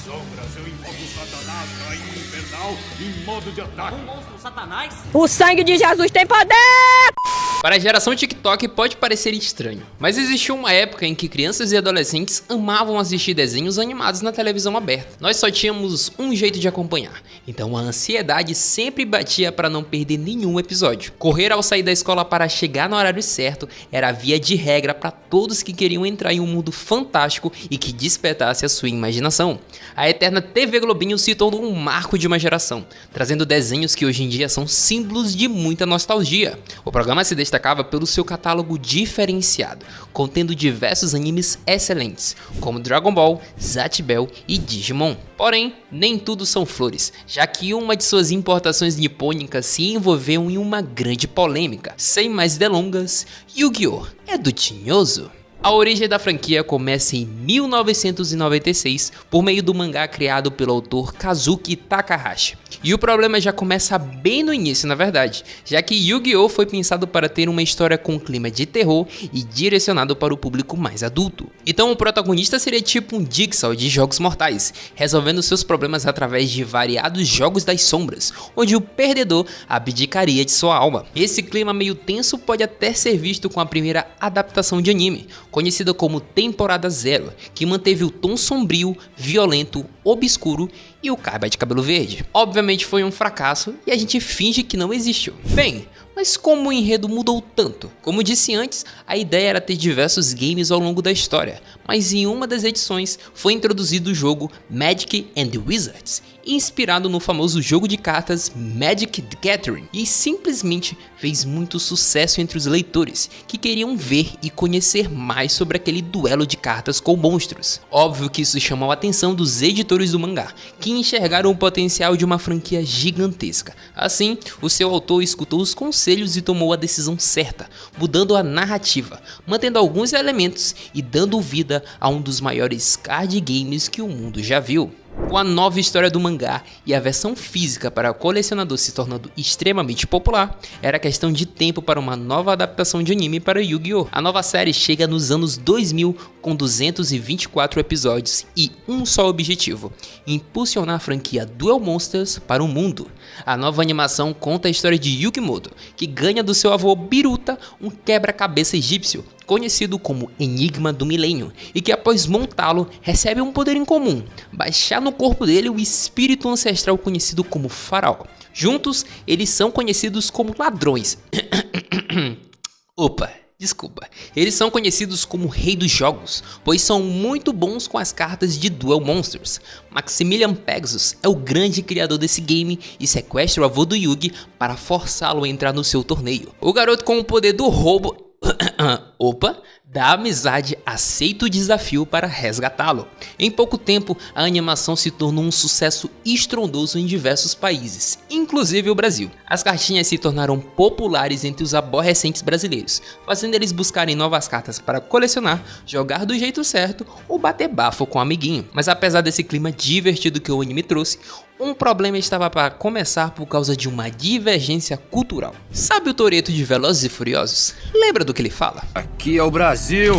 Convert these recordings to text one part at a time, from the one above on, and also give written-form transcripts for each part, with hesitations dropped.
sombras, eu invoco Satanás, rainha infernal, em modo de ataque. Um monstro Satanás? O sangue de Jesus tem poder! Para a geração TikTok pode parecer estranho, mas existiu uma época em que crianças e adolescentes amavam assistir desenhos animados na televisão aberta. Nós só tínhamos um jeito de acompanhar, então a ansiedade sempre batia para não perder nenhum episódio. Correr ao sair da escola para chegar no horário certo era a via de regra para todos que queriam entrar em um mundo fantástico e que despertasse a sua imaginação. A eterna TV Globinho se tornou um marco de uma geração, trazendo desenhos que hoje em dia são símbolos de muita nostalgia. O programa se destacava pelo seu catálogo diferenciado, contendo diversos animes excelentes, como Dragon Ball, Zatch Bell e Digimon. Porém, nem tudo são flores, já que uma de suas importações nipônicas se envolveu em uma grande polêmica. Sem mais delongas, Yu-Gi-Oh! É do tinhoso? A origem da franquia começa em 1996 por meio do mangá criado pelo autor Kazuki Takahashi. E o problema já começa bem no início, na verdade, já que Yu-Gi-Oh! Foi pensado para ter uma história com clima de terror e direcionado para o público mais adulto. Então o protagonista seria tipo um Jigsaw de Jogos Mortais, resolvendo seus problemas através de variados jogos das sombras, onde o perdedor abdicaria de sua alma. Esse clima meio tenso pode até ser visto com a primeira adaptação de anime, conhecida como Temporada Zero, que manteve o tom sombrio, violento, obscuro e o Kaiba de cabelo verde. Obviamente foi um fracasso e a gente finge que não existiu. Bem, mas como o enredo mudou tanto? Como disse antes, a ideia era ter diversos games ao longo da história, mas em uma das edições foi introduzido o jogo Magic and Wizards, inspirado no famoso jogo de cartas Magic the Gathering, e simplesmente fez muito sucesso entre os leitores, que queriam ver e conhecer mais sobre aquele duelo de cartas com monstros. Óbvio que isso chamou a atenção dos editores do mangá, que enxergaram o potencial de uma franquia gigantesca. Assim, o seu autor escutou os conselhos e tomou a decisão certa, mudando a narrativa, mantendo alguns elementos e dando vida a um dos maiores card games que o mundo já viu. Com a nova história do mangá e a versão física para o colecionador se tornando extremamente popular, era questão de tempo para uma nova adaptação de anime para Yu-Gi-Oh! A nova série chega nos anos 2000 com 224 episódios e um só objetivo: impulsionar a franquia Duel Monsters para o mundo. A nova animação conta a história de Yukimoto, que ganha do seu avô Biruta um quebra-cabeça egípcio, conhecido como Enigma do Milênio, e que após montá-lo recebe um poder incomum: baixar no corpo dele o espírito ancestral conhecido como Faraó. Juntos, eles são conhecidos como ladrões. Desculpa. Eles são conhecidos como Rei dos Jogos, pois são muito bons com as cartas de Duel Monsters. Maximilian Pegasus é o grande criador desse game e sequestra o avô do Yugi para forçá-lo a entrar no seu torneio. O garoto com o poder do roubo da amizade aceita o desafio para resgatá-lo. Em pouco tempo, a animação se tornou um sucesso estrondoso em diversos países, inclusive o Brasil. As cartinhas se tornaram populares entre os aborrecentes brasileiros, fazendo eles buscarem novas cartas para colecionar, jogar do jeito certo ou bater bafo com um amiguinho. Mas apesar desse clima divertido que o anime trouxe, um problema estava para começar por causa de uma divergência cultural. Sabe o Toretto de Velozes e Furiosos? Lembra do que ele fala? Aqui é o Brasil!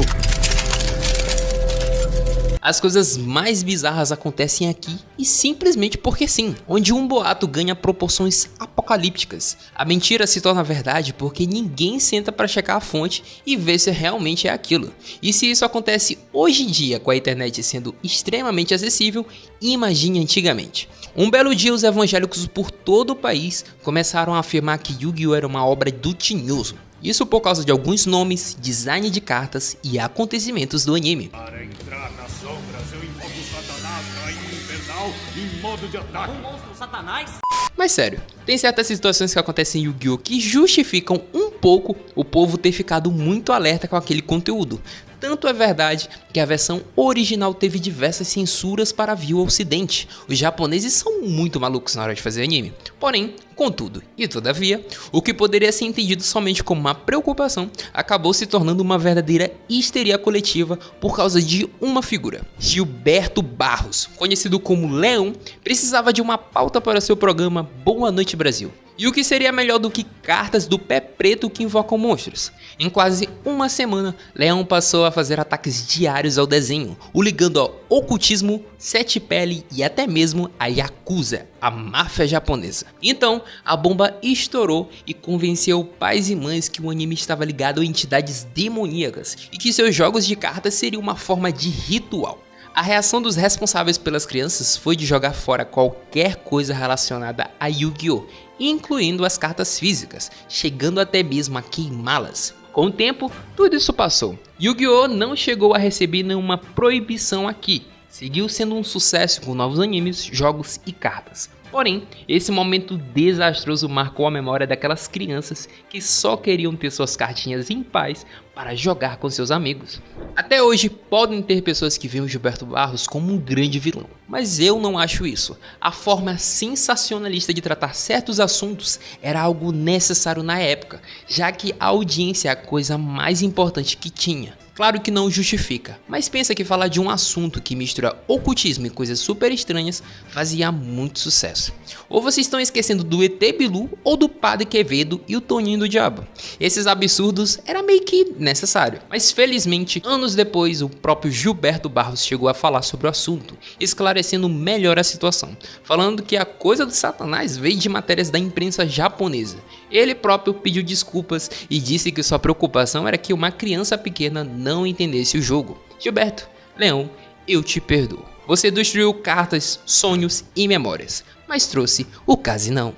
As coisas mais bizarras acontecem aqui e simplesmente porque sim, onde um boato ganha proporções apocalípticas. A mentira se torna verdade porque ninguém senta para checar a fonte e ver se realmente é aquilo. E se isso acontece hoje em dia com a internet sendo extremamente acessível, imagine antigamente. Um belo dia os evangélicos por todo o país começaram a afirmar que Yu-Gi-Oh! Era uma obra do tinhoso. Isso por causa de alguns nomes, design de cartas e acontecimentos do anime. Para entrar nas sombras, eu invoco Satanás, rainha infernal, em modo de ataque. Um monstro Satanás? Mas sério, tem certas situações que acontecem em Yu-Gi-Oh! Que justificam um pouco o povo ter ficado muito alerta com aquele conteúdo. Tanto é verdade que a versão original teve diversas censuras para view ocidente. Os japoneses são muito malucos na hora de fazer anime. Porém, Contudo, e todavia, o que poderia ser entendido somente como uma preocupação acabou se tornando uma verdadeira histeria coletiva por causa de uma figura. Gilberto Barros, conhecido como Leão, precisava de uma pauta para seu programa Boa Noite Brasil. E o que seria melhor do que cartas do pé preto que invocam monstros? Em quase uma semana, Leão passou a fazer ataques diários ao desenho, o ligando ao ocultismo, sete pele e até mesmo a Yakuza, a máfia japonesa. Então, a bomba estourou e convenceu pais e mães que o anime estava ligado a entidades demoníacas e que seus jogos de cartas seriam uma forma de ritual. A reação dos responsáveis pelas crianças foi de jogar fora qualquer coisa relacionada a Yu-Gi-Oh!, incluindo as cartas físicas, chegando até mesmo a queimá-las. Com o tempo, tudo isso passou. Yu-Gi-Oh! Não chegou a receber nenhuma proibição aqui, seguiu sendo um sucesso com novos animes, jogos e cartas. Porém, esse momento desastroso marcou a memória daquelas crianças que só queriam ter suas cartinhas em paz para jogar com seus amigos. Até hoje, podem ter pessoas que veem o Gilberto Barros como um grande vilão, mas eu não acho isso. A forma sensacionalista de tratar certos assuntos era algo necessário na época, já que a audiência é a coisa mais importante que tinha. Claro que não justifica, mas pensa que falar de um assunto que mistura ocultismo e coisas super estranhas fazia muito sucesso. Ou vocês estão esquecendo do ET Bilu ou do Padre Quevedo e o Toninho do Diabo. Esses absurdos era meio que necessário, mas felizmente, anos depois, o próprio Gilberto Barros chegou a falar sobre o assunto, esclarecendo melhor a situação, falando que a coisa do Satanás veio de matérias da imprensa japonesa. Ele próprio pediu desculpas e disse que sua preocupação era que uma criança pequena não entendesse o jogo. Gilberto, Leão, eu te perdoo. Você destruiu cartas, sonhos e memórias, mas trouxe o Casinão.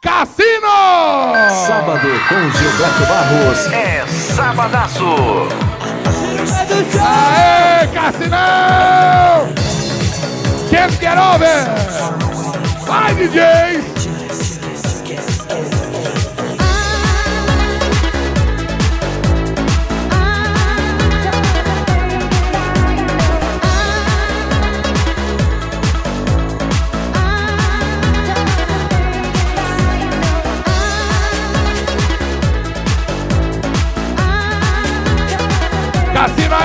Cassino! Sábado com Gilberto Barros é Sabadaço. Aê, Cassinão! Can't get over! Vai, DJ! Cassino